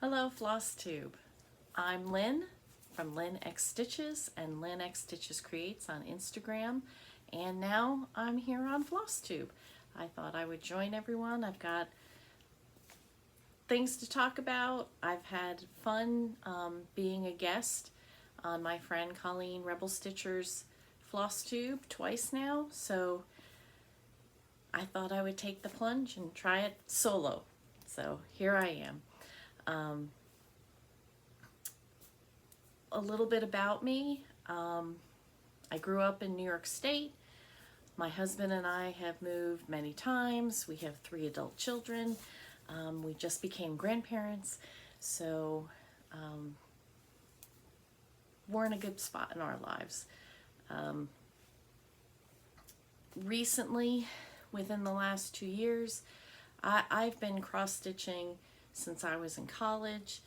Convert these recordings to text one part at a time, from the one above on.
Hello, Flosstube. I'm Lynn from Lynn X Stitches and Lynn X Stitches Creates on Instagram, and now I'm here on Flosstube. I thought I would join everyone. I've got things to talk about. I've had fun being a guest on my friend Colleen Rebel Stitcher's Flosstube twice now, so I thought I would take the plunge and try it solo. So here I am. A little bit about me. I grew up in New York State. My husband and I have moved many times. We have 3 adult children. We just became grandparents, so we're in a good spot in our lives. Recently, within the last 2 years, I've been cross-stitching since I was in college,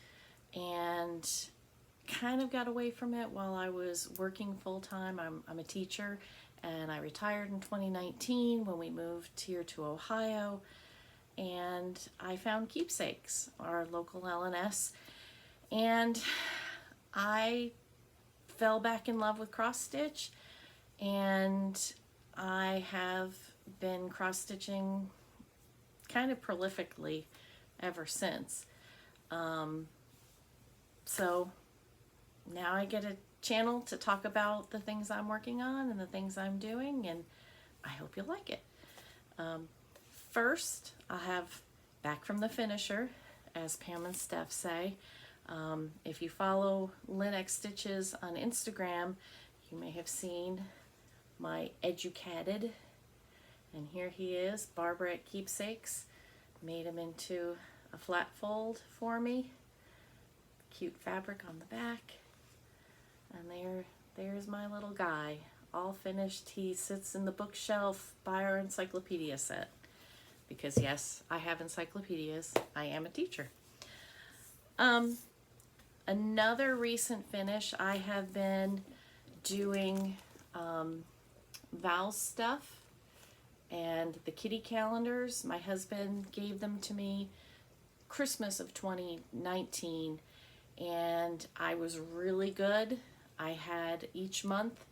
and kind of got away from it while I was working full-time. I'm a teacher, and I retired in 2019 when we moved here to Ohio, and I found Keepsakes, our local L&S, and I fell back in love with cross-stitch, and I have been cross-stitching kind of prolifically ever since. So now I get a channel to talk about the things I'm working on and the things I'm doing, and I hope you'll like it. First, I'll have Back from the Finisher, as Pam and Steph say. If you follow Lynn X Stitches on Instagram, you may have seen my Educated, and here he is. Barbara at Keepsakes made him into a flat fold for me. Cute fabric on the back. And there's my little guy, all finished. He sits in the bookshelf by our encyclopedia set. Because yes, I have encyclopedias. I am a teacher. Another recent finish, I have been doing Val's stuff and the kitty calendars. My husband gave them to me Christmas of 2019, and I was really good. I had each month,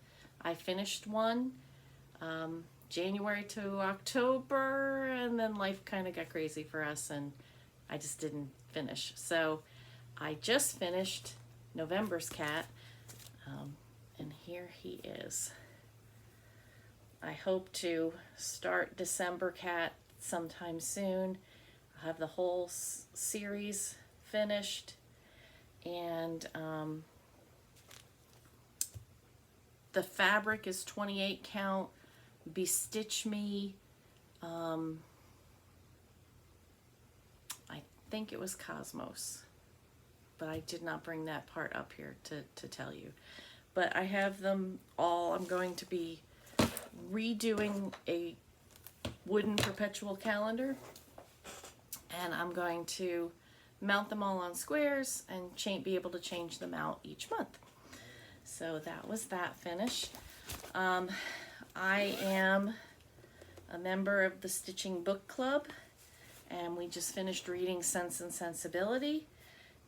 I finished one, January to October, and then life kind of got crazy for us and I just didn't finish. So I just finished November's cat, and here he is. I hope to start December cat sometime soon. I'll have the whole series finished, and the fabric is 28 count. Bestitch Me, I think it was Cosmos, but I did not bring that part up here to tell you. But I have them all. I'm going to be redoing a wooden perpetual calendar, and I'm going to mount them all on squares and be able to change them out each month. So that was that finish. I am a member of the Stitching Book Club, and we just finished reading Sense and Sensibility,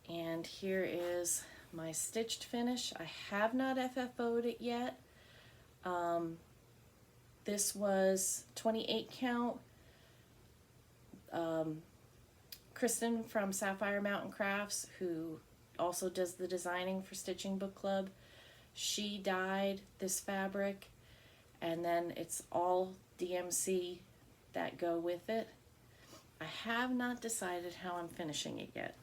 and here is my stitched finish. I have not FFO'd it yet. This was 28 count. Kristen from Sapphire Mountain Crafts, who also does the designing for Stitching Book Club, she dyed this fabric, and then it's all DMC that go with it. I have not decided how I'm finishing it yet.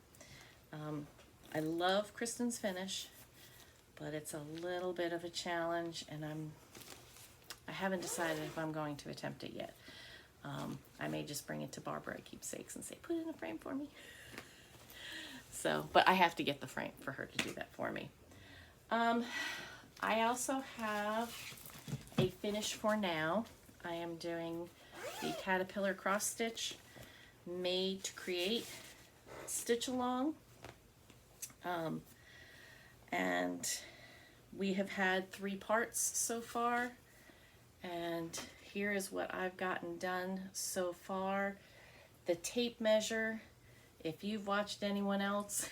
I love Kristen's finish, but it's a little bit of a challenge, and I haven't decided if I'm going to attempt it yet. I may just bring it to Barbara at Keepsakes and say, put it in a frame for me. So, but I have to get the frame for her to do that for me. I also have a finish for now. I am doing the Caterpillar cross stitch made to create stitch along, and we have had 3 parts so far, and here is what I've gotten done so far. The tape measure If you've watched anyone else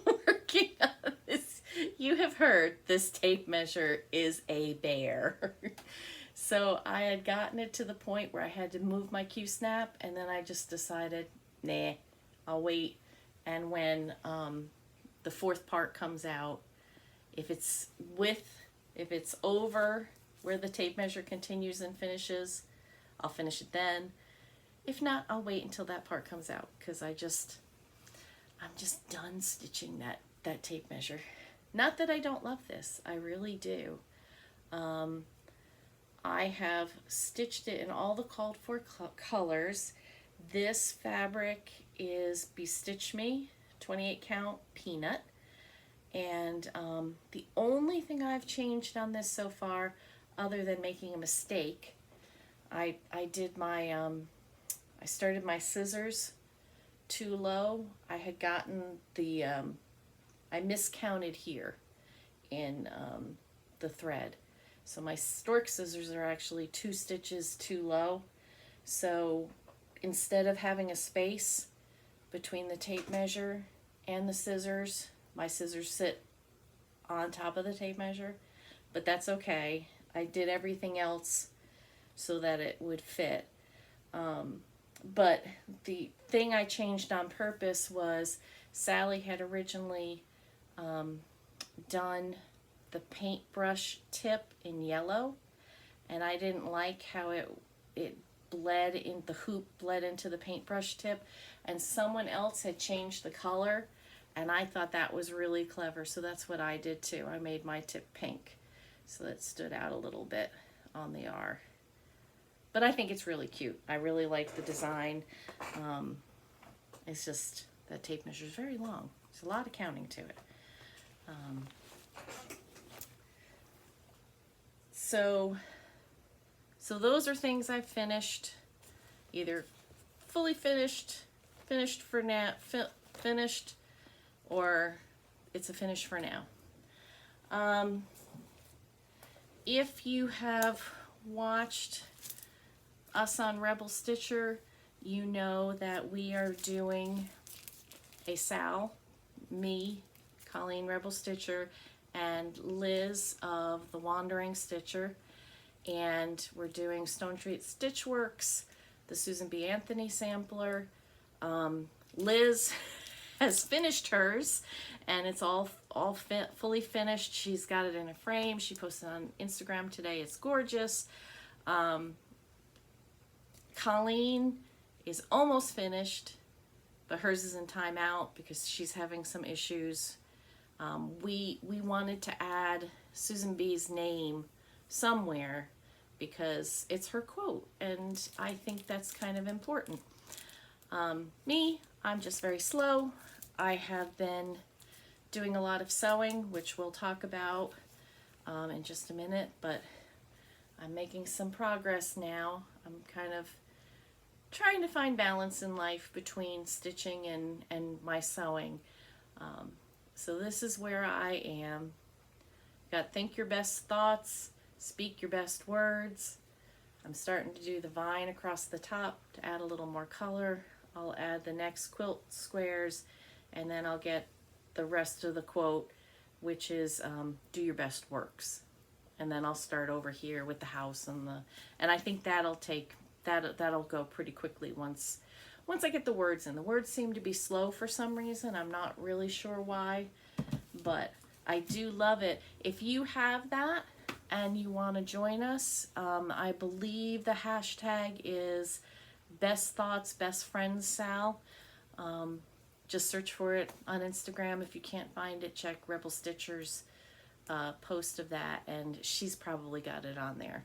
working on this, you have heard this tape measure is a bear. So I had gotten it to the point where I had to move my Q-snap, and then I just decided, nah, I'll wait. And when the fourth part comes out, if it's over where the tape measure continues and finishes, I'll finish it then. If not, I'll wait until that part comes out, because I'm just done stitching that tape measure. Not that I don't love this, I really do. I have stitched it in all the called for colors. This fabric is Bestitch Me 28 count peanut. And the only thing I've changed on this so far, other than making a mistake, I did my, I started my scissors too low. I had gotten the, I miscounted here in the thread. So my stork scissors are actually 2 stitches too low. So instead of having a space between the tape measure and the scissors, my scissors sit on top of the tape measure, but that's okay. I did everything else so that it would fit. But the thing I changed on purpose was Sally had originally done the paintbrush tip in yellow, and I didn't like how it bled in, the hoop bled into the paintbrush tip, and someone else had changed the color, and I thought that was really clever, so that's what I did too. I made my tip pink so that stood out a little bit on the R. But I think it's really cute. I really like the design. It's just that tape measure is very long. There's a lot of counting to it. So those are things I've finished, either fully finished for now, finished, or it's a finish for now. If you have watched us on Rebel Stitcher, you know that we are doing a Sal, me, Colleen Rebel Stitcher, and Liz of The Wandering Stitcher, and we're doing Stone Street Stitchworks, the Susan B. Anthony sampler. Liz has finished hers, and it's all fully finished. She's got it in a frame. She posted on Instagram today. It's gorgeous. Colleen is almost finished, but hers is in timeout because she's having some issues. We wanted to add Susan B's name somewhere because it's her quote, and I think that's kind of important. Me, I'm just very slow. I have been doing a lot of sewing, which we'll talk about in just a minute, but I'm making some progress now. I'm kind of trying to find balance in life between stitching and my sewing. So this is where I am. Got think your best thoughts, speak your best words. I'm starting to do the vine across the top to add a little more color. I'll add the next quilt squares, and then I'll get the rest of the quote, which is do your best works. And then I'll start over here with the house and I think that'll go pretty quickly once I get the words in. The words seem to be slow for some reason. I'm not really sure why, but I do love it. If you have that and you want to join us, I believe the hashtag is Best Thoughts, Best Friends Sal. Just search for it on Instagram. If you can't find it, check Rebel Stitcher's post of that, and she's probably got it on there.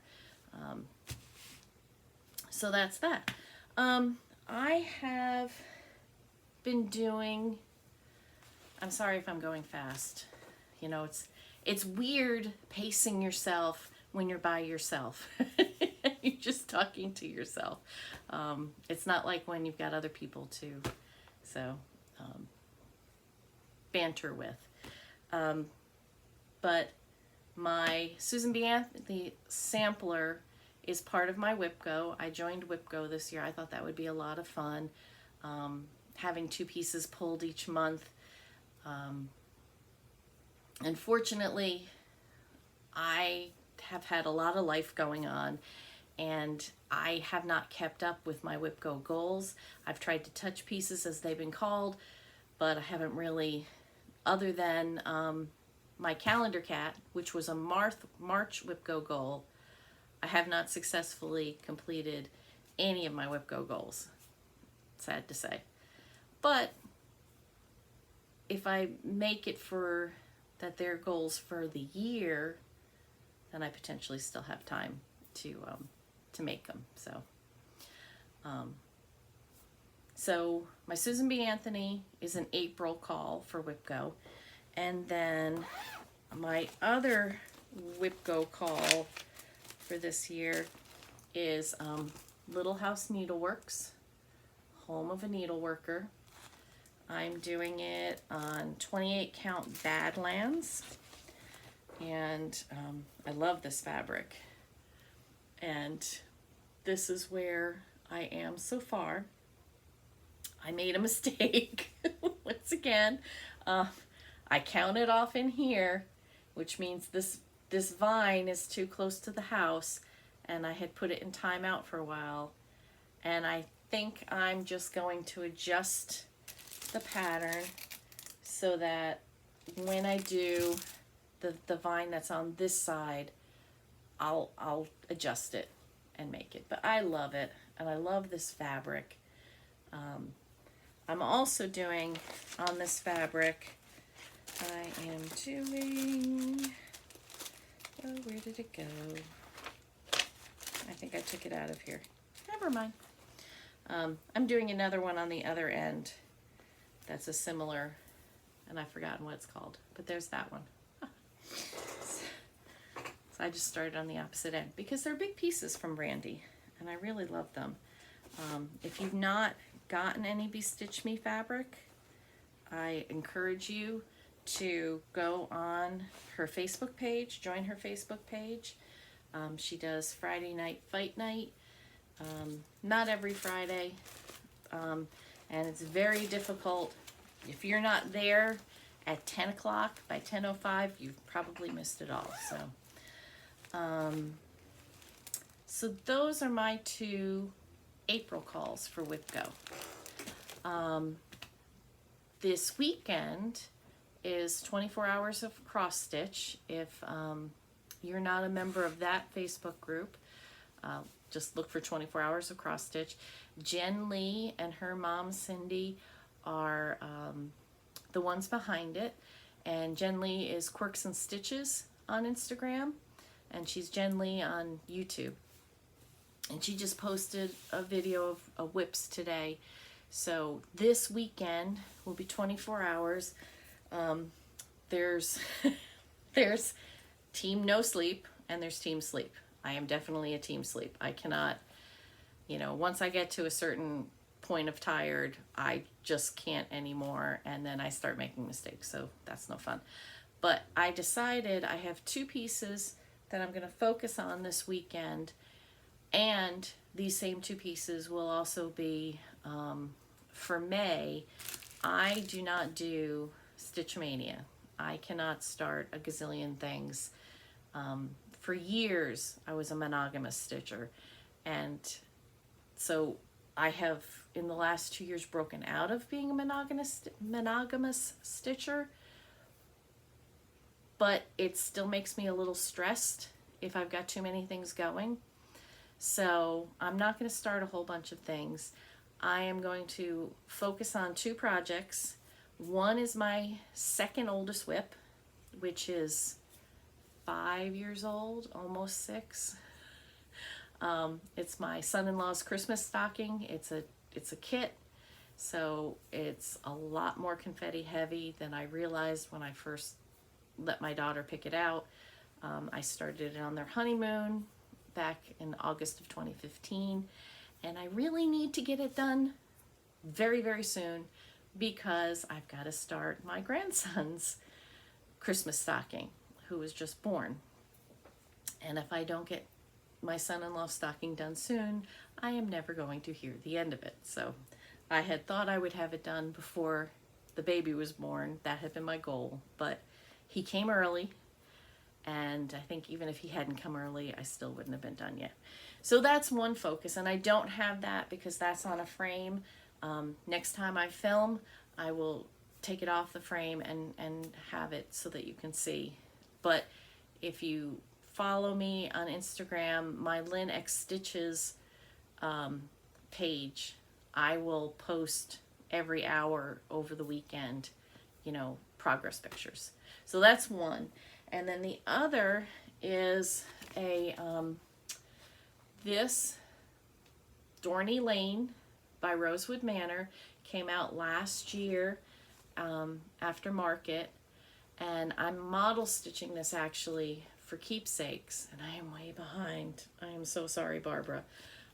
So that's that. I have been doing, I'm sorry if I'm going fast. You know, it's weird pacing yourself when you're by yourself. You're just talking to yourself. It's not like when you've got other people to banter with. But my Susan B. Anthony sampler is part of my WIPGO. I joined WIPGO this year. I thought that would be a lot of fun. having 2 pieces pulled each month. Unfortunately, I have had a lot of life going on, and I have not kept up with my WIPGO goals. I've tried to touch pieces as they've been called, but I haven't really, other than my calendar cat, which was a March WIPGO goal. I have not successfully completed any of my WIPGO goals, sad to say. But if I make it for that their goals for the year, then I potentially still have time to make them. So my Susan B. Anthony is an April call for WIPGO, and then my other WIPGO call for this year is Little House Needleworks, Home of a Needleworker. I'm doing it on 28 count Badlands, and I love this fabric, and this is where I am so far. I made a mistake once again. I counted off in here, which means this vine is too close to the house, and I had put it in timeout for a while, and I think I'm just going to adjust the pattern so that when I do the vine that's on this side, I'll adjust it and make it. But I love it, and I love this fabric. I'm also doing on this fabric, I am doing, oh, where did it go? I think I took it out of here. Never mind. I'm doing another one on the other end that's a similar, and I've forgotten what it's called, but there's that one. So I just started on the opposite end because they're big pieces from Brandy, and I really love them. If you've not gotten any Be Stitch Me fabric, I encourage you to go on her Facebook page, join her Facebook page. She does Friday night fight night, not every Friday, and it's very difficult. If you're not there at 10 o'clock, by 10:05, you've probably missed it all. So those are my 2 April calls for WIPGO. This weekend is 24 hours of cross stitch. If you're not a member of that Facebook group, just look for 24 hours of cross stitch. Jen Lee and her mom Cindy are the ones behind it, and Jen Lee is Quirks and Stitches on Instagram, and she's Jen Lee on YouTube, and she just posted a video of whips today. So this weekend will be 24 hours. There's there's Team No Sleep and there's Team Sleep. I am definitely a Team Sleep. I cannot, once I get to a certain point of tired, I just can't anymore, and then I start making mistakes, so that's no fun. But I decided I have 2 pieces that I'm going to focus on this weekend, and these same 2 pieces will also be for May. I do not do Stitch Mania. I cannot start a gazillion things. For years, I was a monogamous stitcher, and so I have, in the last 2 years, broken out of being a monogamous stitcher, but it still makes me a little stressed if I've got too many things going. So I'm not going to start a whole bunch of things. I am going to focus on 2 projects. One is my second oldest WIP, which is 5 years old, almost 6. It's my son-in-law's Christmas stocking. It's a kit, so it's a lot more confetti heavy than I realized when I first let my daughter pick it out. I started it on their honeymoon back in August of 2015, and I really need to get it done very, very soon because I've got to start my grandson's Christmas stocking, who was just born. And if I don't get my son-in-law's stocking done soon, I am never going to hear the end of it. So I had thought I would have it done before the baby was born. That had been my goal, but he came early, and I think even if he hadn't come early, I still wouldn't have been done yet. So that's one focus, and I don't have that because that's on a frame. Next time I film, I will take it off the frame and have it so that you can see. But if you follow me on Instagram, my Lynn X Stitches page, I will post every hour over the weekend, you know, progress pictures. So that's one. And then the other is a this Dorney Lane by Rosewood Manor came out last year after market, and I'm model stitching this actually for keepsakes, and I am way behind. I am so sorry, Barbara.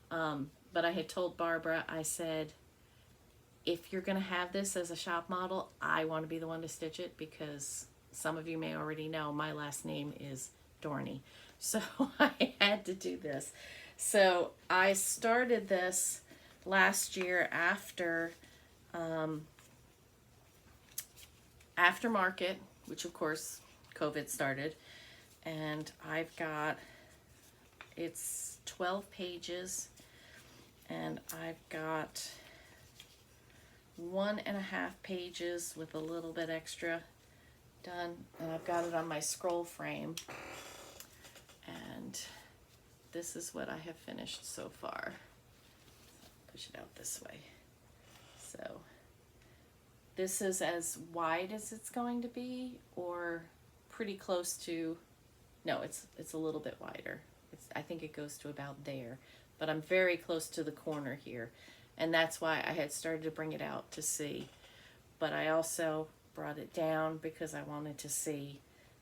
But I had told Barbara, I said, if you're going to have this as a shop model, I want to be the one to stitch it, because some of you may already know my last name is Dorney. So I had to do this. So I started this last year after market, which of course COVID started, and I've got, it's 12 pages, and I've got 1.5 pages with a little bit extra done, and I've got it on my scroll frame, and this is what I have finished so far. Push it out this way. So this is as wide as it's going to be, or pretty close to, no, it's a little bit wider. I think it goes to about there, but I'm very close to the corner here, and that's why I had started to bring it out to see. But I also brought it down because I wanted to see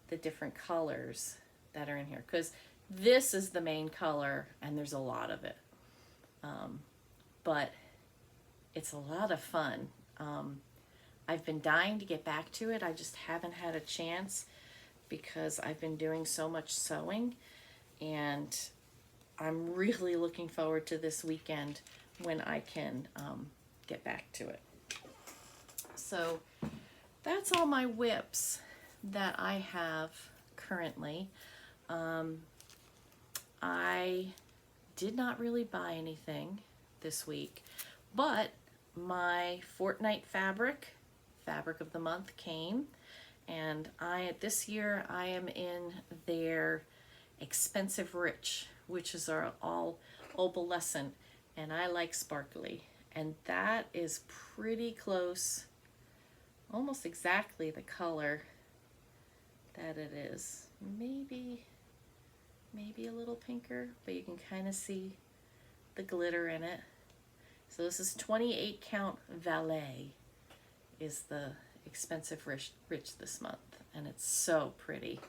the different colors that are in here, because this is the main color and there's a lot of it, but it's a lot of fun. I've been dying to get back to it. I just haven't had a chance because I've been doing so much sewing, and I'm really looking forward to this weekend when I can get back to it. So that's all my whips that I have currently. I did not really buy anything this week, but my Fortnite fabric of the month came, and this year I am in their Expensive Rich, which is our all opalescent, and I like sparkly, and that is pretty close, almost exactly the color that it is. Maybe a little pinker, but you can kind of see the glitter in it. So this is 28 count Valet is the Expensive Rich this month, and it's so pretty.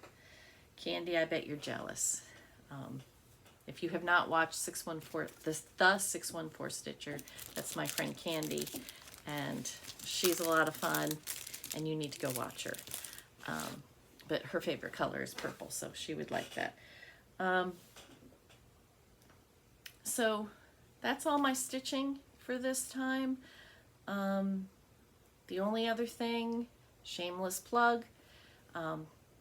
Candy, I bet you're jealous. If you have not watched the 614 Stitcher, that's my friend Candy, and she's a lot of fun, and you need to go watch her. But her favorite color is purple, so she would like that. So that's all my stitching for this time. The only other thing, shameless plug,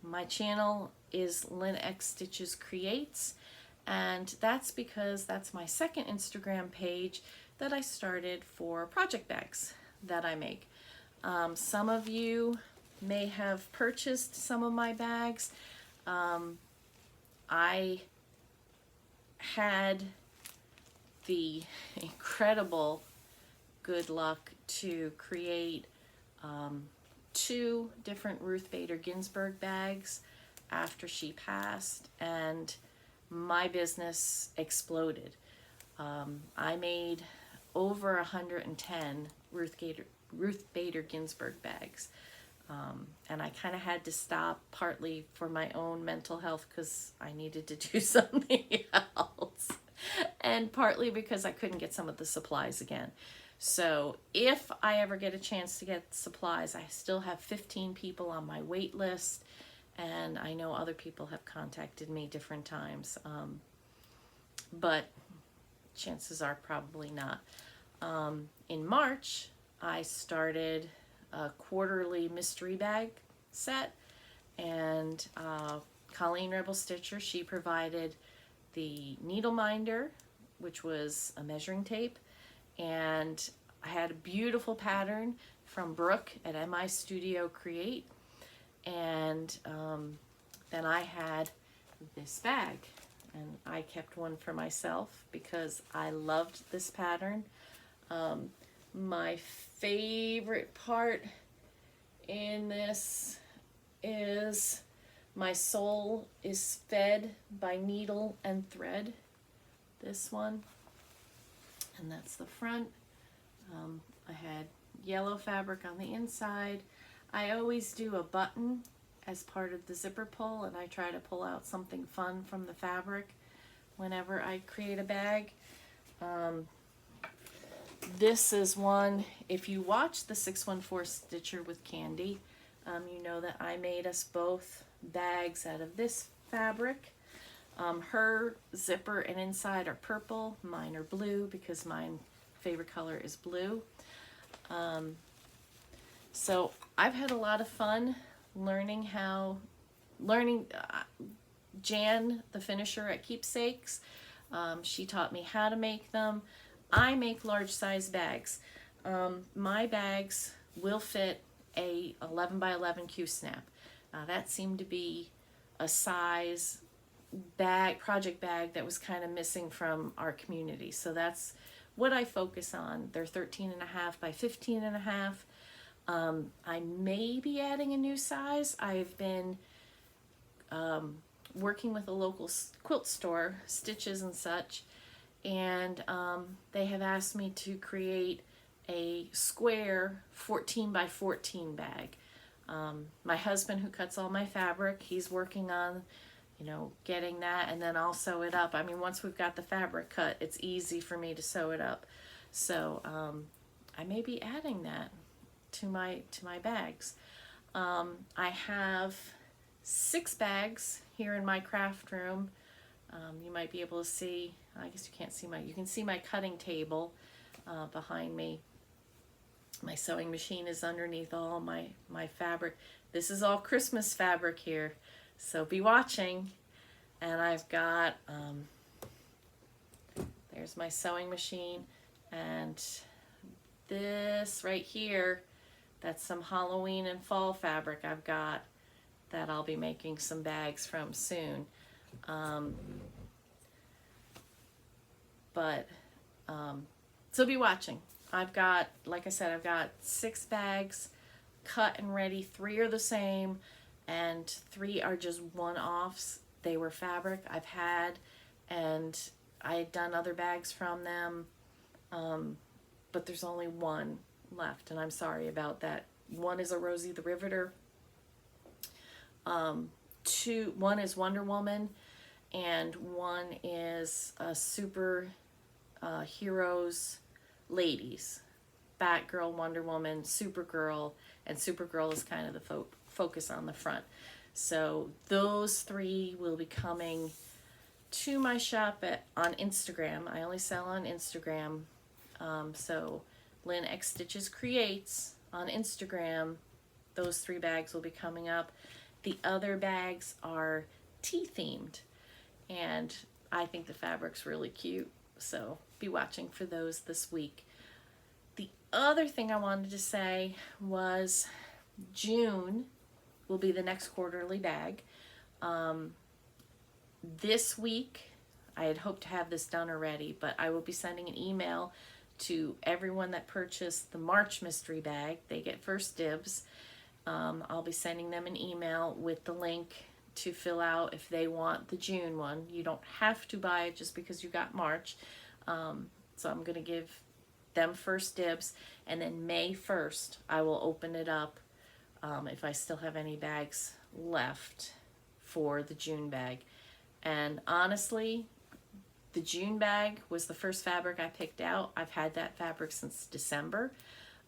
my channel is Lynn X Stitches Creates, and that's because that's my second Instagram page that I started for project bags that I make. Some of you may have purchased some of my bags. I had the incredible good luck to create 2 different Ruth Bader Ginsburg bags after she passed, and my business exploded. I made over 110 Ruth Bader Ginsburg bags. And I kind of had to stop, partly for my own mental health because I needed to do something else, and partly because I couldn't get some of the supplies again. So if I ever get a chance to get supplies, I still have 15 people on my wait list, and I know other people have contacted me different times, but chances are probably not. In March, I started a quarterly mystery bag set, and Colleen Rebel Stitcher, she provided the needle minder, which was a measuring tape, and I had a beautiful pattern from Brooke at MI Studio Create, and then I had this bag, and I kept one for myself because I loved this pattern. My favorite part in this is my soul is fed by needle and thread. This one, and that's the front. I had yellow fabric on the inside. I always do a button as part of the zipper pull, and I try to pull out something fun from the fabric whenever I create a bag. This is one, if you watch the 614 Stitcher with Candy, you know that I made us both bags out of this fabric. Her zipper and inside are purple, mine are blue because my favorite color is blue. So I've had a lot of fun learning Jan, the finisher at Keepsakes. She taught me how to make them. I make large size bags. My bags will fit a 11 by 11 Q-snap. That seemed to be a size bag, project bag, that was kind of missing from our community. So that's what I focus on. They're 13.5 by 15.5. I may be adding a new size. I've been working with a local quilt store, Stitches and such, and they have asked me to create a square 14 by 14 bag. My husband, who cuts all my fabric, he's working on, getting that, and then I'll sew it up. I mean, once we've got the fabric cut, it's easy for me to sew it up. So I may be adding that to my bags. I have 6 bags here in my craft room. You might be able to see, I guess you can't see you can see my cutting table behind me. My sewing machine is underneath all my fabric. This is all Christmas fabric here, so be watching. And I've got, there's my sewing machine, and this right here, that's some Halloween and fall fabric I've got that I'll be making some bags from soon. So be watching. I've got, like I said, I've got 6 bags cut and ready. 3 are the same, and 3 are just one-offs. They were fabric I've had, and I had done other bags from them, but there's only 1 left, and I'm sorry about that. 1 is a Rosie the Riveter. 1 is Wonder Woman, and 1 is a Super Heroes Ladies. Batgirl, Wonder Woman, Supergirl, and Supergirl is kind of the focus on the front. So those 3 will be coming to my shop on Instagram. I only sell on Instagram. So Lynn X Stitches Creates on Instagram. Those 3 bags will be coming up. The other bags are tea themed, and I think the fabric's really cute. So be watching for those this week. The other thing I wanted to say was June will be the next quarterly bag. This week, I had hoped to have this done already, but I will be sending an email to everyone that purchased the March mystery bag. They get first dibs. I'll be sending them an email with the link to fill out if they want the June one. You don't have to buy it just because you got March. So I'm going to give them first dibs, and then May 1st I will open it up if I still have any bags left for the June bag. And honestly, the June bag was the first fabric I picked out. I've had that fabric since December.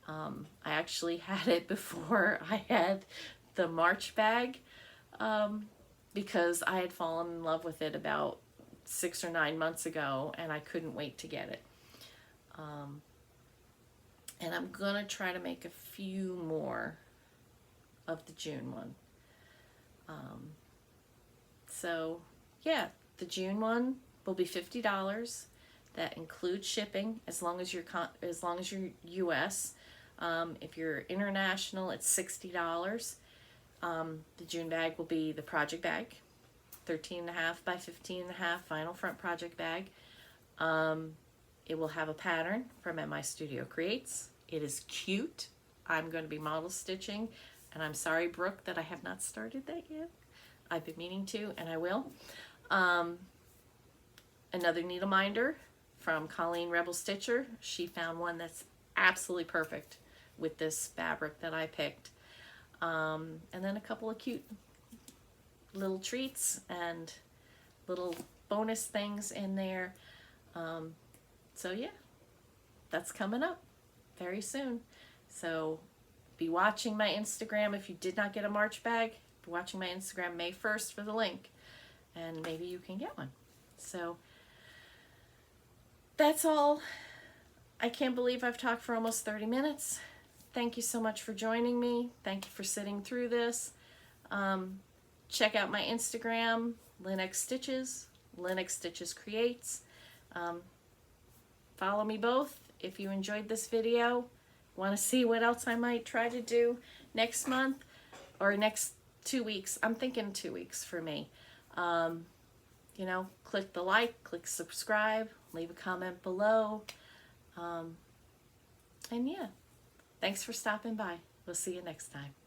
I actually had it before I had the March bag because I had fallen in love with it about 6 or 9 months ago, and I couldn't wait to get it. And I'm gonna try to make a few more of the June one. So yeah, the June one will be $50. That includes shipping as long as you're US. If you're international, it's $60. The June bag will be the project bag, 13.5 by 15.5 vinyl front project bag. It will have a pattern from MI Studio Creates. It is cute. I'm going to be model stitching, and I'm sorry, Brooke, that I have not started that yet. I've been meaning to, and I will. Another needle minder from Colleen Rebel Stitcher. She found one that's absolutely perfect with this fabric that I picked. And then a couple of cute little treats and little bonus things in there. So yeah, that's coming up very soon. So be watching my Instagram. If you did not get a March bag, be watching my Instagram May 1st for the link, and maybe you can get one. So that's all. I can't believe I've talked for almost 30 minutes. Thank you so much for joining me. Thank you for sitting through this. Check out my Instagram, Linux Stitches, Linux Stitches Creates. Follow me both. If you enjoyed this video, want to see what else I might try to do next month or next 2 weeks. I'm thinking 2 weeks for me. You know, click the like, click subscribe, leave a comment below. And yeah, thanks for stopping by. We'll see you next time.